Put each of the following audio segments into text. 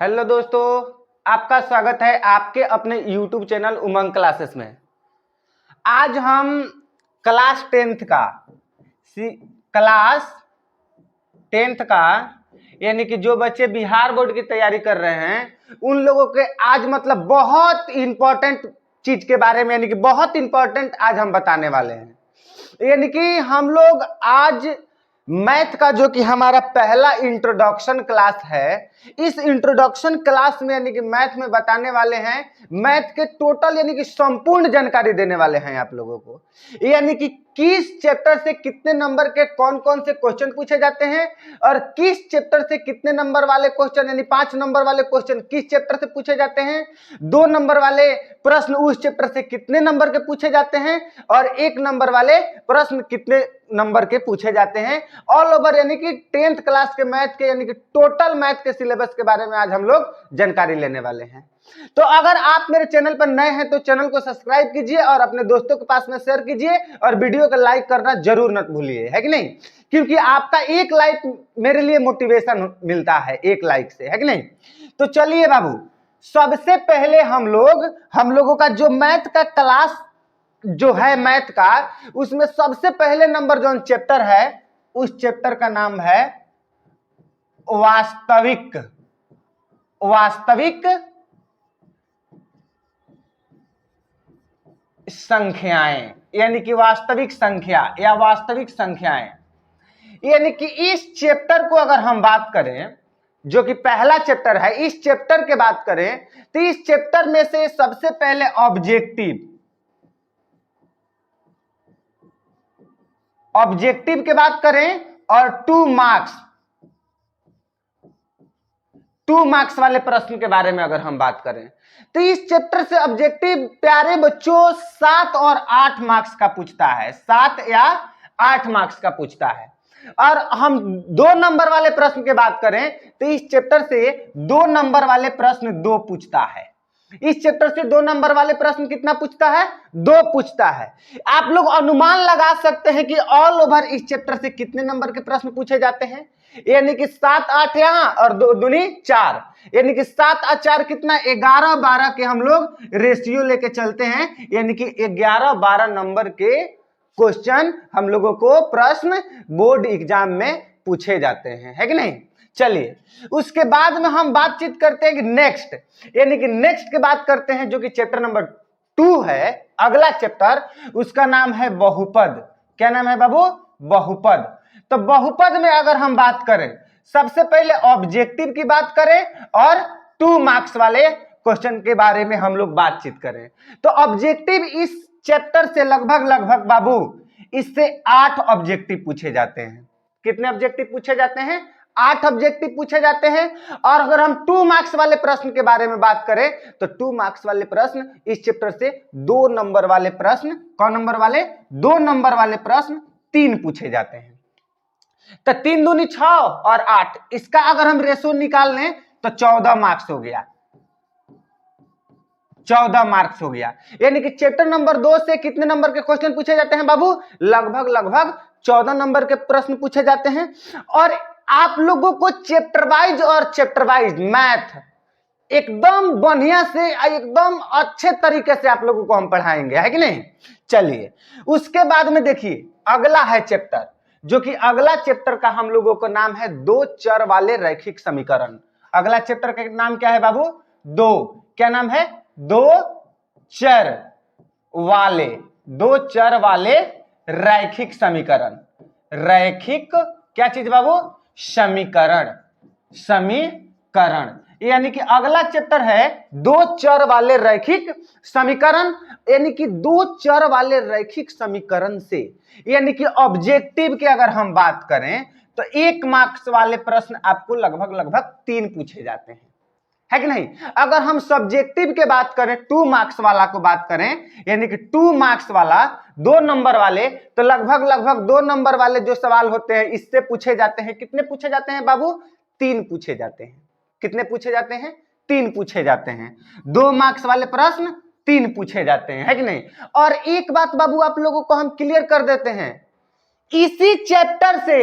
Hello दोस्तों, आपका स्वागत है आपके अपने YouTube चैनल उमंग क्लासेस में। आज हम क्लास टेंथ का यानी कि जो बच्चे बिहार बोर्ड की तैयारी कर रहे हैं उन लोगों के आज मतलब बहुत इंपॉर्टेंट चीज के बारे में यानी कि बहुत इंपॉर्टेंट आज हम बताने वाले हैं। यानी कि हम लोग आज मैथ का जो कि हमारा पहला इंट्रोडक्शन क्लास है, इस इंट्रोडक्शन क्लास में यानी कि मैथ में बताने वाले हैं मैथ के टोटल यानी कि संपूर्ण जानकारी देने वाले हैं आप लोगों को। यानी कि किस चैप्टर से कितने नंबर के कौन कौन से क्वेश्चन पूछे जाते हैं और किस चैप्टर से कितने नंबर वाले क्वेश्चन यानी 5 नंबर वाले क्वेश्चन किस चैप्टर से पूछे जाते हैं, 2 नंबर वाले प्रश्न उस चैप्टर से कितने नंबर के पूछे जाते हैं और 1 नंबर वाले प्रश्न कितने नंबर के पूछे जाते हैं। ऑल ओवर यानी कि 10th क्लास के मैथ के यानी कि टोटल मैथ के सिलेबस के बारे में आज हम लोग जानकारी लेने वाले हैं। तो अगर आप मेरे चैनल पर नए हैं तो चैनल को सब्सक्राइब कीजिए और अपने दोस्तों के पास में शेयर कीजिए और वीडियो को लाइक करना जरूर मत भूलिए, है कि नहीं? क्योंकि आपका एक लाइक मेरे लिए मोटिवेशन मिलता है, एक लाइक से, है कि नहीं? तो चलिए बाबू, सबसे पहले हम लोगों का जो मैथ का क्लास जो है मैथ का, उसमें सबसे पहले नंबर जो चैप्टर है उस चैप्टर का नाम है वास्तविक संख्याएं यानी कि वास्तविक संख्या या वास्तविक संख्याएं। यानी कि इस चैप्टर को अगर हम बात करें, जो कि पहला चैप्टर है, इस चैप्टर के बात करें तो इस चैप्टर में से सबसे पहले ऑब्जेक्टिव के बात करें और 2 मार्क्स वाले प्रश्न के बारे में अगर हम बात करें तो इस चैप्टर से ऑब्जेक्टिव प्यारे बच्चों 7 और 8 मार्क्स का पूछता है, 7 या 8 मार्क्स का पूछता है। और हम 2 नंबर वाले प्रश्न की बात करें तो इस चैप्टर से 2 नंबर वाले प्रश्न 2 पूछता है। इस चैप्टर से 2 नंबर वाले प्रश्न कितना पूछता है? 2 पूछता है। आप लोग अनुमान लगा सकते हैं कि ऑल ओवर इस चैप्टर से कितने नंबर के प्रश्न पूछे जाते हैं। यानी कि 7 8 यहां और 2 दूनी 4, यानी कि 7 और 4 कितना 11 12 के हम लोग रेशियो लेके चलते हैं। यानी कि 11 12 नंबर के क्वेश्चन हम लोगों को प्रश्न बोर्ड एग्जाम में पूछे जाते हैं, है कि नहीं? चलिए उसके बाद में हम बातचीत करते हैं कि नेक्स्ट, यानी कि नेक्स्ट की बात करते हैं जो कि चैप्टर नंबर 2 है, अगला चैप्टर, उसका नाम है बहुपद। क्या नाम है बाबू? बहुपद। तो बहुपद में अगर हम बात करें, सबसे पहले ऑब्जेक्टिव की बात करें और 2 मार्क्स वाले क्वेश्चन के बारे में हम लोग बातचीत करें तो ऑब्जेक्टिव इस चैप्टर से लगभग बाबू इससे 8 ऑब्जेक्टिव पूछे जाते हैं। कितने ऑब्जेक्टिव पूछे जाते हैं? 8 ऑब्जेक्टिव पूछे जाते हैं। और अगर हम 2 मार्क्स वाले प्रश्न के बारे में बात करें तो 2 मार्क्स वाले प्रश्न इस चैप्टर से 2 नंबर वाले प्रश्न, कौन नंबर वाले? 2 नंबर वाले प्रश्न 3 पूछे जाते हैं। तो 3 दूनी 6 और 8, इसका अगर हम रेशो निकाल लें तो 14 मार्क्स हो गया, 14 मार्क्स हो गया। यानी कि चैप्टर नंबर 2 से कितने नंबर के क्वेश्चन पूछे जाते हैं बाबू? लगभग 14 नंबर के प्रश्न पूछे जाते हैं। और आप लोगों को चैप्टर वाइज मैथ एकदम बढ़िया से एकदम अच्छे तरीके से आप लोगों को हम पढ़ाएंगे, है कि नहीं? चलिए उसके बाद में देखिए अगला है चैप्टर, जो कि अगला चैप्टर का हम लोगों को नाम है 2 चर वाले रैखिक समीकरण। अगला चैप्टर का नाम क्या है बाबू? 2, क्या नाम है? 2 चर वाले रैखिक समीकरण। रैखिक क्या चीज बाबू? समीकरण। यानी कि अगला चैप्टर है 2 चर वाले रैखिक समीकरण। यानी कि 2 चर वाले रैखिक समीकरण से यानी कि ऑब्जेक्टिव की अगर हम बात करें तो 1 मार्क्स वाले प्रश्न आपको लगभग 3 पूछे जाते हैं, है कि नहीं? अगर हम सब्जेक्टिव के बात करें, 2 मार्क्स वाला को बात करें, यानी कि 2 मार्क्स वाला 2 नंबर वाले, तो लगभग 2 नंबर वाले जो सवाल होते हैं इससे पूछे जाते हैं। कितने पूछे जाते हैं बाबू? 3 पूछे जाते हैं। कितने पूछे जाते हैं? 3 पूछे जाते हैं। 2 मार्क्स वाले प्रश्न 3 पूछे जाते हैं, है कि नहीं? और एक बात बाबू आप लोगों को हम क्लियर कर देते हैं, इसी चैप्टर से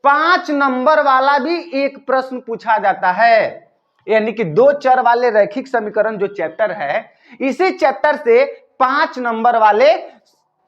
5 नंबर वाला भी एक प्रश्न पूछा जाता है। यानी कि दो चर वाले रैखिक समीकरण जो चैप्टर है, इसी चैप्टर से 5 नंबर वाले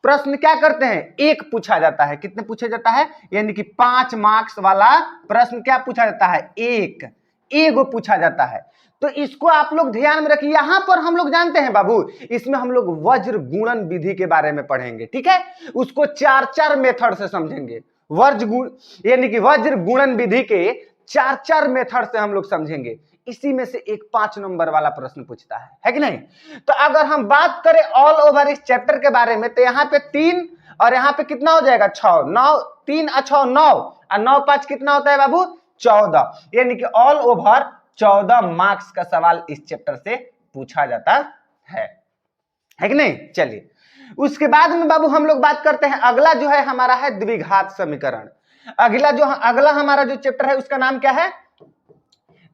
प्रश्न क्या करते हैं, एक पूछा जाता है। कितने पूछा जाता है, यानी कि 5 मार्क्स वाला प्रश्न क्या पूछा जाता है, एक पूछा जाता है। तो इसको आप लोग ध्यान में रखिए। यहां पर हम लोग जानते हैं बाबू, इसमें हम लोग वज्र गुणन विधि के बारे में पढ़ेंगे, ठीक है। उसको 4 मेथड से समझेंगे। वज्र गुण यानी कि वज्र गुणन विधि के 4 मेथड से हम लोग समझेंगे। इसी में से एक 5 नंबर वाला प्रश्न पूछता है कि नहीं। तो अगर हम बात करें ऑल ओवर इस चैप्टर के बारे में, तो यहाँ पे 3 और यहाँ पे कितना हो जाएगा, 6, 9, 3 और 6 9 और 9 5 कितना होता है बाबू, 14। यानी कि ऑल ओवर 14 मार्क्स का सवाल इस चैप्टर से पूछा जाता है कि नहीं। चलिए उसके बाद में बाबू हम लोग बात करते हैं, अगला जो है हमारा है द्विघात समीकरण। अगला हमारा जो चैप्टर है उसका नाम क्या है,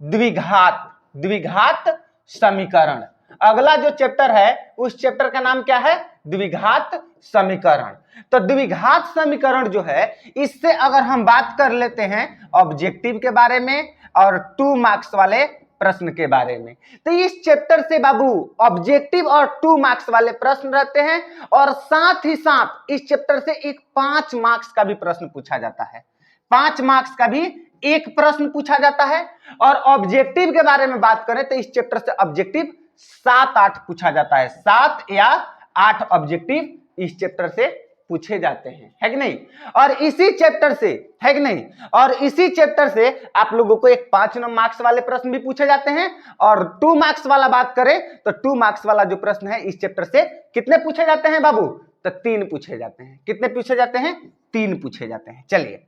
द्विघात समीकरण। अगला जो चैप्टर है उस चैप्टर का नाम क्या है, द्विघात समीकरण। तो द्विघात समीकरण जो है, इससे अगर हम बात कर लेते हैं ऑब्जेक्टिव के बारे में और 2 मार्क्स वाले प्रश्न के बारे में, तो इस चैप्टर से बाबू ऑब्जेक्टिव और 2 मार्क्स वाले प्रश्न रहते हैं, और साथ ही साथ इस चैप्टर से एक 5 मार्क्स का भी प्रश्न पूछा जाता है। 5 मार्क्स का भी एक प्रश्न पूछा जाता है। और ऑब्जेक्टिव के बारे में बात करें तो इस चैप्टर से ऑब्जेक्टिव 7-8 पूछा जाता है। 7 या 8 ऑब्जेक्टिव इस चैप्टर से पूछे जाते हैं, है कि नहीं। और इसी चैप्टर से, है कि नहीं, और इसी चैप्टर से आप लोगों को एक 5 मार्क्स वाले प्रश्न भी पूछे जाते हैं। और 2 मार्क्स वाला बात करें तो 2 मार्क्स वाला जो प्रश्न है इस चैप्टर से कितने पूछे जाते हैं बाबू, तो 3 पूछे जाते हैं। कितने पूछे जाते हैं, 3 पूछे जाते हैं। चलिए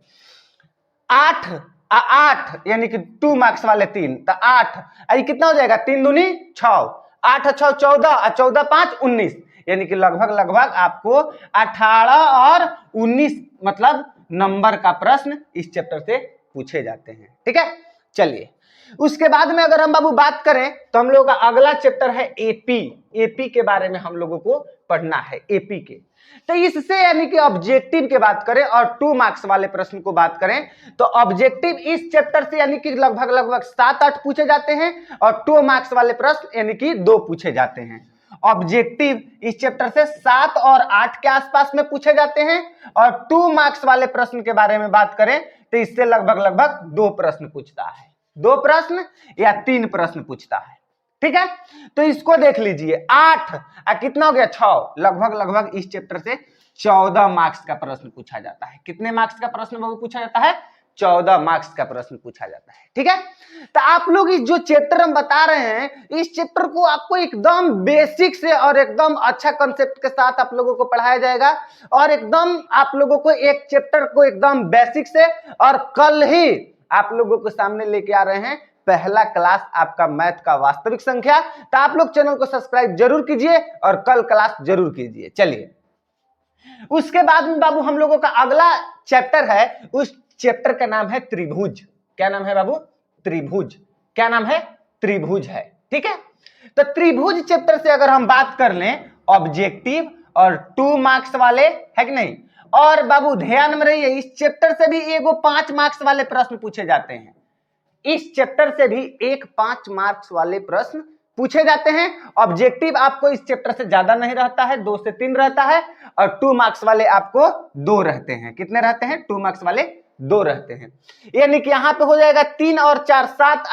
8 यानी कि 2 मार्क्स वाले 3, तो 8 ये कितना हो जाएगा, 3 दूनी 6, 8 6 14 और 14 5 19, यानी कि लगभग आपको 18 और 19 मतलब नंबर का प्रश्न इस चैप्टर से पूछे जाते हैं, ठीक है। चलिए उसके बाद में अगर हम बाबू बात करें तो हम लोगों का अगला चैप्टर है एपी के बारे में हम लोगों को पढ़ना है, एपी के। तो इससे यानी कि ऑब्जेक्टिव की बात करें और 2 मार्क्स वाले प्रश्न को बात करें तो ऑब्जेक्टिव इस चैप्टर से यानी कि लगभग 7-8 पूछे जाते हैं, और 2 मार्क्स वाले प्रश्न यानी कि 2 पूछे जाते हैं। ऑब्जेक्टिव इस चैप्टर से 7 और 8 के आसपास में पूछे जाते हैं, और 2 मार्क्स वाले प्रश्न के बारे में बात करें तो इससे लगभग 2 प्रश्न पूछता है, 2 प्रश्न या 3 प्रश्न पूछता है, ठीक है। तो इसको देख लीजिए, 8 कितना हो गया, 6, लगभग इस चैप्टर से 14 मार्क्स का प्रश्न पूछा जाता है। कितने मार्क्स का प्रश्न बाबू पूछा जाता है, 14 मार्क्स का प्रश्न पूछा जाता है, ठीक है। तो आप लोग इस जो चैप्टर हम बता रहे हैं, इस चैप्टर को आपको एकदम बेसिक से और एकदम अच्छा कंसेप्ट के साथ आप लोगों को पढ़ाया जाएगा, और एकदम आप लोगों को एक चैप्टर को एकदम बेसिक से, और कल ही आप लोगों के सामने लेके आ रहे हैं पहला क्लास आपका मैथ का वास्तविक संख्या। तो आप लोग चैनल को सब्सक्राइब जरूर कीजिए और कल क्लास जरूर कीजिए। चलिए उसके बाद में बाबू हम लोगों का अगला चैप्टर है, उस चैप्टर का नाम है त्रिभुज। क्या नाम है बाबू, त्रिभुज। क्या नाम है, त्रिभुज है, ठीक है। तो त्रिभुज चैप्टर से अगर हम बात कर लें ऑब्जेक्टिव और 2 मार्क्स वाले, है कि नहीं। और बाबू ध्यान में रहिए, इस चैप्टर से भी एगो 5 मार्क्स वाले प्रश्न पूछे जाते हैं। इस चैप्टर से भी एक 5 मार्क्स वाले प्रश्न पूछे जाते हैं। ऑब्जेक्टिव आपको इस चैप्टर से ज्यादा नहीं रहता है, 2 से 3 रहता है, और 2 मार्क्स वाले आपको 2 रहते हैं। कितने रहते हैं, 2 मार्क्स वाले 2 रहते हैं। यानी कि यहां पे हो जाएगा 3 और 4 7,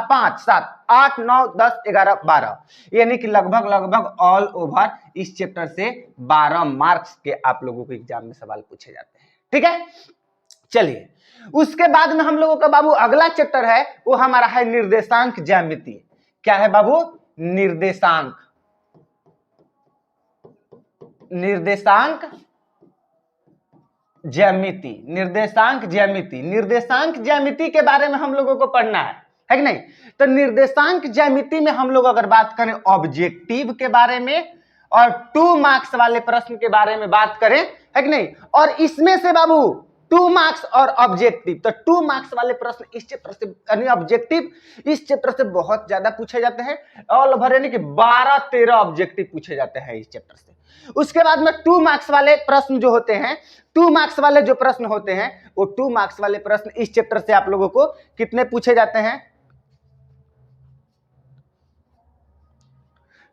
5 7 8 9 10 11 12, यानी कि लगभग ऑल ओवर इस चैप्टर से 12 मार्क्स के आप लोगों को एग्जाम में सवाल पूछे जाते हैं, ठीक है। चलिए उसके बाद में हम लोगों का बाबू अगला चैप्टर है, वो हमारा है निर्देशांक ज्यामिति। क्या है बाबू, निर्देशांक ज्यामिति। निर्देशांक ज्यामिति के बारे में हम लोगों को पढ़ना है कि नहीं। तो निर्देशांक ज्यामिति में हम लोग अगर बात करें ऑब्जेक्टिव के बारे में और 2 मार्क्स वाले प्रश्न के बारे में बात करें, है कि नहीं। और इसमें से बाबू 2 मार्क्स और ऑब्जेक्टिव, तो 2 मार्क्स वाले प्रश्न इस चैप्टर से यानी ऑब्जेक्टिव इस चैप्टर से बहुत ज्यादा पूछे जाते हैं। ऑल ओवर यानी कि 12-13 ऑब्जेक्टिव पूछे जाते हैं इस चैप्टर से। उसके बाद में 2 मार्क्स वाले प्रश्न जो होते हैं, 2 मार्क्स वाले जो प्रश्न होते हैं, वो 2 मार्क्स वाले प्रश्न इस चैप्टर से आप लोगों को कितने पूछे जाते हैं,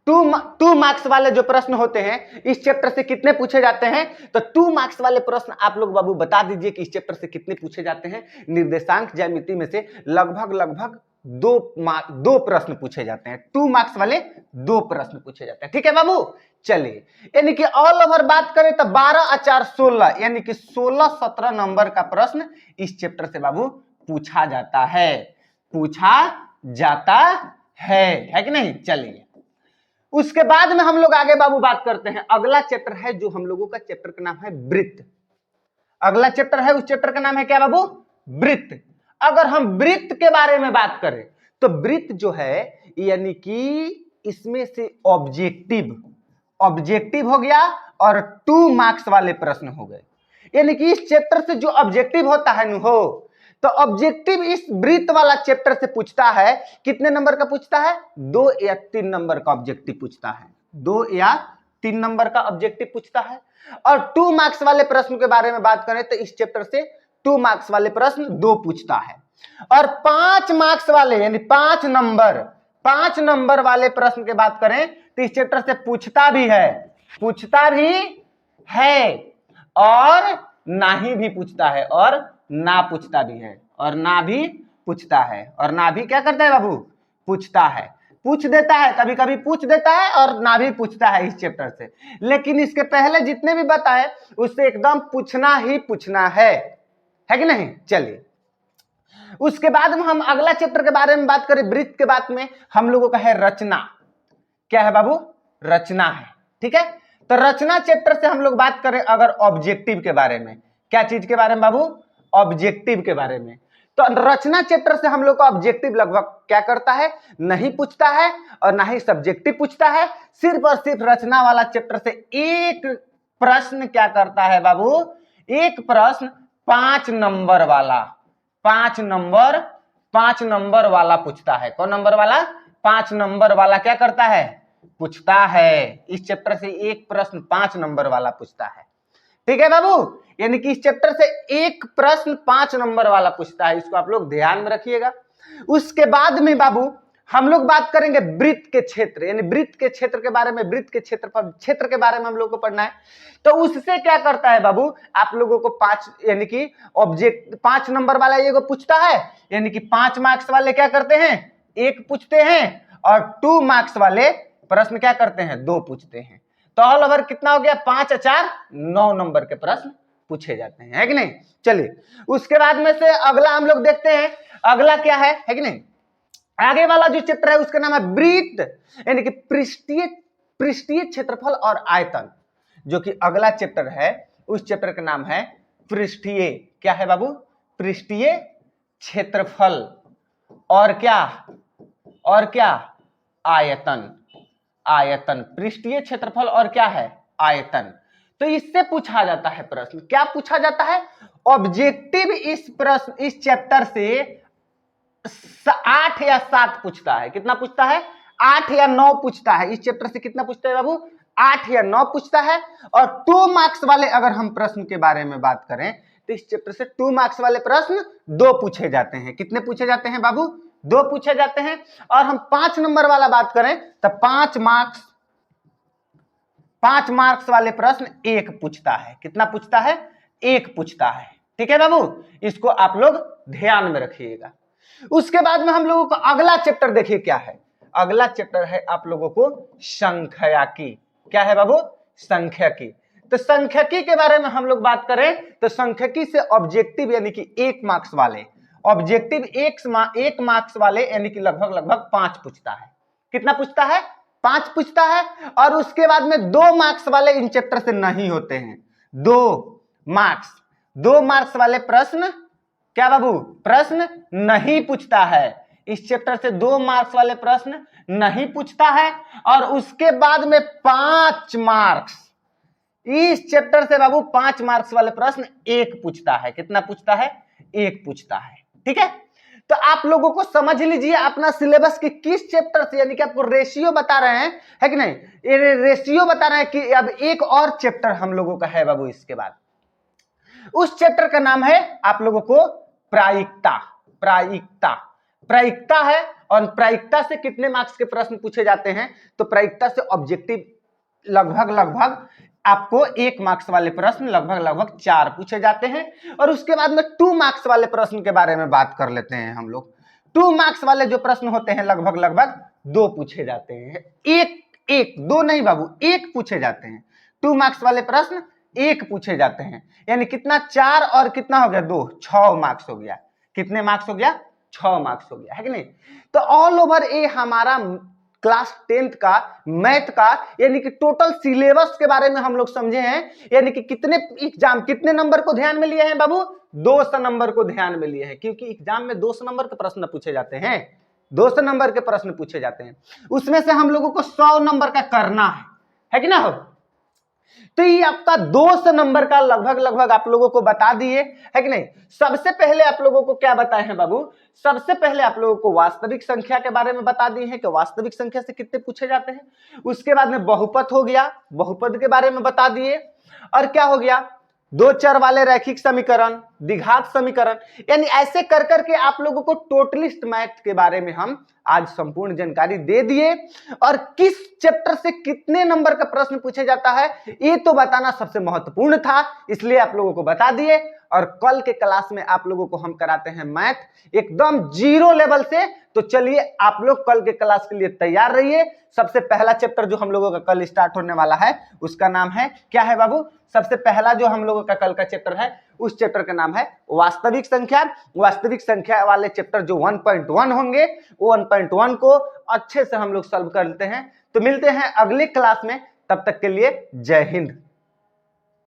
टू मार्क्स वाले जो प्रश्न होते हैं इस चैप्टर से कितने पूछे जाते हैं? तो 2 मार्क्स वाले प्रश्न आप लोग बाबू बता दीजिए कि इस चैप्टर से कितने पूछे जाते हैं। निर्देशांक ज्यामिति में से लगभग 2 प्रश्न पूछे जाते हैं। 2 मार्क्स वाले 2 प्रश्न पूछे जाते हैं। ठीक है बाबू, चलिए, यानी कि ऑल ओवर बात करें तो 12 और 4 16, यानी कि 16-17 नंबर का प्रश्न इस चैप्टर से बाबू पूछा जाता है, पूछा जाता है कि नहीं? चलिए, उसके बाद में हम लोग आगे बाबू बात करते हैं। अगला चैप्टर है जो हम लोगों का चैप्टर का नाम है वृत्त। अगला चैप्टर है, उस चैप्टर का नाम है क्या बाबू? वृत्त। अगर हम वृत्त के बारे में बात करें तो वृत्त जो है यानी कि इसमें से ऑब्जेक्टिव हो गया और 2 मार्क्स वाले प्रश्न हो गए। यानी कि इस चैप्टर से जो ऑब्जेक्टिव होता है नु हो, तो ऑब्जेक्टिव इस वृत्त वाला चैप्टर से पूछता है। कितने नंबर का पूछता है? 2 या 3 नंबर का ऑब्जेक्टिव पूछता है। 2 या 3 नंबर का ऑब्जेक्टिव पूछता है। और 2 मार्क्स वाले प्रश्न के बारे में बात करें तो इस चैप्टर से 2 मार्क्स वाले प्रश्न 2 पूछता है। और 5 मार्क्स वाले यानी 5 नंबर वाले प्रश्न की बात करें तो इस चैप्टर से पूछता भी है और ना ही भी पूछता है, और ना पूछता भी है, और ना भी पूछता है, और ना भी क्या करता है बाबू? पूछता है, पूछ देता है, कभी कभी पूछ देता है और ना भी पूछता है इस चैप्टर से। लेकिन इसके पहले जितने भी बताए उससे एकदम पूछना ही पूछना है कि नहीं? चलिए, उसके बाद में हम अगला चैप्टर के बारे में बात करें। वृत्त के बाद में हम लोगों का है रचना। क्या है बाबू? रचना है। ठीक है, तो रचना चैप्टर से हम लोग बात करें अगर ऑब्जेक्टिव के बारे में। क्या चीज के बारे में बाबू? ऑब्जेक्टिव के बारे में। तो रचना चैप्टर से हम लोग का ऑब्जेक्टिव लगभग क्या करता है? नहीं पूछता है और ना ही सब्जेक्टिव पूछता है। सिर्फ और सिर्फ रचना वाला चैप्टर से एक प्रश्न क्या करता है बाबू? एक प्रश्न 5 नंबर वाला पूछता है। कौन नंबर वाला? 5 नंबर वाला क्या करता है? पूछता है। इस चैप्टर से एक प्रश्न 5 नंबर वाला पूछता है। ठीक है बाबू, यानी कि इस चैप्टर से एक प्रश्न 5 नंबर वाला पूछता है। इसको आप लोग ध्यान में रखिएगा। उसके बाद में बाबू हम लोग बात करेंगे वृत्त के क्षेत्र, यानी वृत्त के क्षेत्र के बारे में। वृत्त के क्षेत्र के बारे में हम लोग को पढ़ना है। तो उससे क्या करता है बाबू? आप लोगों को 5 यानी कि ऑब्जेक्ट 5 नंबर वाला ये पूछता है, यानी कि 5 मार्क्स वाले क्या करते हैं? 1 पूछते हैं, और 2 मार्क्स वाले प्रश्न क्या करते हैं? 2 पूछते हैं। तो ऑल ओवर कितना हो गया? 5 और 4 9 नंबर के प्रश्न पूछे जाते हैं, है कि नहीं? चलिए, उसके बाद में से अगला हम लोग देखते हैं। अगला क्या है कि नहीं? आगे वाला जो चैप्टर है उसका नाम है वृत्त, यानी कि पृष्ठीय क्षेत्रफल और आयतन। जो कि अगला चैप्टर है उस चैप्टर का नाम है पृष्ठीय। क्या है बाबू? पृष्ठीय क्षेत्रफल और क्या? आयतन। पृष्ठीय क्षेत्रफल और क्या है? आयतन। तो इससे पूछा जाता है प्रश्न। क्या पूछा जाता है? ऑब्जेक्टिव इस चैप्टर से 8 या 7 पूछता है। कितना पूछता है? 8 या 9 पूछता है। इस चैप्टर से कितना पूछता है बाबू? 8 या 9 पूछता है। और 2 मार्क्स वाले अगर हम प्रश्न के बारे में बात करें तो इस चैप्टर से 2 मार्क्स वाले प्रश्न 2 पूछे जाते हैं। कितने पूछे जाते हैं बाबू? 2 पूछे जाते हैं। और हम 5 नंबर वाला बात करें तो 5 मार्क्स वाले प्रश्न 1 पूछता है। कितना पूछता है? 1 पूछता है। ठीक है बाबू, इसको आप लोग ध्यान में रखिएगा। उसके बाद में हम लोगों को अगला चैप्टर देखिए क्या है। अगला चैप्टर है आप लोगों को संख्याकी। क्या है बाबू? संख्याकी। तो संख्याकी के बारे में हम लोग बात करें तो संख्याकी से ऑब्जेक्टिव यानी कि 1 मार्क्स वाले, ऑब्जेक्टिव 1 मार्क्स वाले यानी कि लगभग 5 पूछता है। कितना पूछता है? 5 पूछता है। और उसके बाद में 2 मार्क्स वाले इन चैप्टर से नहीं होते हैं। 2 मार्क्स वाले प्रश्न क्या बाबू? प्रश्न नहीं पूछता है। इस चैप्टर से 2 मार्क्स वाले प्रश्न नहीं पूछता है। और उसके बाद में 5 मार्क्स, इस चैप्टर से बाबू 5 मार्क्स वाले प्रश्न 1 पूछता है। कितना पूछता है? 1 पूछता है। ठीक है, तो आप लोगों को समझ लीजिए अपना सिलेबस के किस चैप्टर से, यानी कि आपको रेशियो बता रहे हैं, है कि नहीं? ये रेशियो बता रहे हैं कि अब एक और चैप्टर हम लोगों का है बाबू। इसके बाद उस चैप्टर का नाम है आप लोगों को प्रायिकता है। और प्रायिकता से कितने मार्क्स के प्रश्न पूछे जाते हैं? तो प्रायिकता से ऑब्जेक्टिव लगभग आपको 1 मार्क्स वाले प्रश्न लगभग 4 पूछे जाते हैं। और उसके बाद में 2 मार्क्स वाले प्रश्न के बारे में बात कर लेते हैं हम लोग। 2 मार्क्स वाले जो प्रश्न होते हैं लगभग 2 पूछे जाते हैं। एक 2 नहीं बाबू, 1 पूछे जाते हैं। 2 मार्क्स वाले प्रश्न 1 पूछे जाते हैं, यानी कितना 4 और कितना हो गया 2, 6 मार्क्स हो गया। कितने मार्क्स हो गया? 6 मार्क्स हो गया, है कि नहीं? तो ऑल ओवर ये हमारा क्लास 10th का मैथ का यानी कि टोटल सिलेबस के बारे में हम लोग समझे हैं। यानी कि कितने एग्जाम कितने नंबर को ध्यान में लिए हैं बाबू? 200 नंबर को ध्यान में लिए हैं, क्योंकि एग्जाम में 200 नंबर के प्रश्न पूछे जाते हैं। 200 नंबर के प्रश्न पूछे जाते हैं, उसमें से हम लोगों को 100 नंबर का करना है कि ना हो? तो ये आपका 200 नंबर का लगभग आप लोगों को बता दिए, है कि नहीं? सबसे पहले आप लोगों को क्या बताए हैं बाबू? सबसे पहले आप लोगों को वास्तविक संख्या के बारे में बता दिए हैं कि वास्तविक संख्या से कितने पूछे जाते हैं। उसके बाद में बहुपद हो गया, बहुपद के बारे में बता दिए। और क्या हो गया? 2 चर वाले रैखिक समीकरण, द्विघात समीकरण, यानी ऐसे कर करके आप लोगों को टोटलिस्ट मैथ के बारे में हम आज संपूर्ण जानकारी दे दिए। और किस चैप्टर से कितने नंबर का प्रश्न पूछे जाता है ये तो बताना सबसे महत्वपूर्ण था, इसलिए आप लोगों को बता दिए। और कल के क्लास में आप लोगों को हम कराते हैं मैथ एकदम 0 लेवल से। तो चलिए आप लोग कल के क्लास के लिए तैयार रहिए। सबसे पहला चैप्टर जो हम लोगों का कल स्टार्ट होने वाला है उसका नाम है क्या है बाबू? सबसे पहला जो हम लोगों का कल का चैप्टर है उस चैप्टर का नाम है वास्तविक संख्या। वास्तविक संख्या वाले चैप्टर जो 1.1 होंगे वो 1.1 को अच्छे से हम लोग सॉल्व करते हैं। तो मिलते हैं अगले क्लास में, तब तक के लिए जय हिंद।